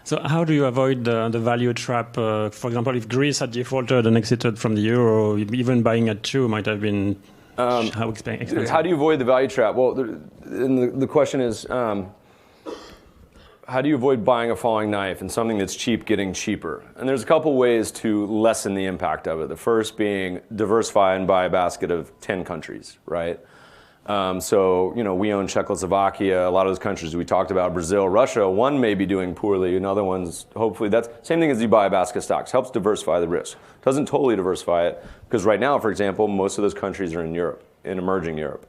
So how do you avoid the value trap? For example, if Greece had defaulted and exited from the euro, even buying at 2 might have been how expensive. How do you avoid the value trap? Well, the question is, how do you avoid buying a falling knife and something that's cheap getting cheaper? And there's a couple ways to lessen the impact of it. The first being diversify and buy a basket of 10 countries, right? So, we own Czechoslovakia, a lot of those countries we talked about, Brazil, Russia, one may be doing poorly, another one's hopefully, that's same thing as you buy a basket of stocks, helps diversify the risk. Doesn't totally diversify it, because right now, for example, most of those countries are in Europe, in emerging Europe.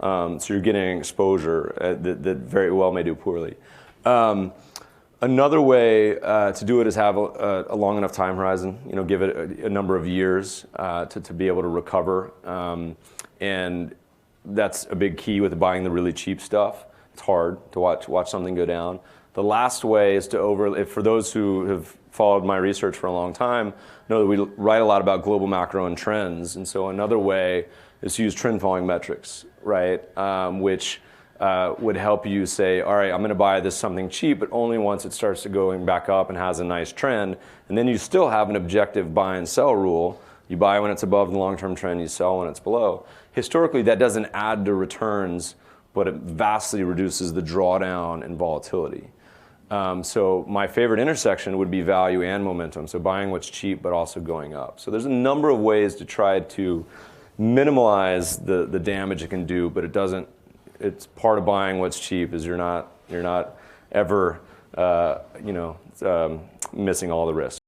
So you're getting exposure that very well may do poorly. Another way to do it is have a long enough time horizon, give it a number of years to be able to recover. And that's a big key with buying the really cheap stuff. It's hard to watch something go down. The last way is to for those who have followed my research for a long time, know that we write a lot about global macro and trends. And so another way is to use trend following metrics, right? Which would help you say, all right, I'm going to buy this something cheap, but only once it starts to going back up and has a nice trend. And then you still have an objective buy and sell rule. You buy when it's above the long-term trend, you sell when it's below. Historically, that doesn't add to returns, but it vastly reduces the drawdown and volatility. So my favorite intersection would be value and momentum. So buying what's cheap, but also going up. So there's a number of ways to try to minimize the damage it can do, but it's part of buying what's cheap is you're not ever missing all the risks.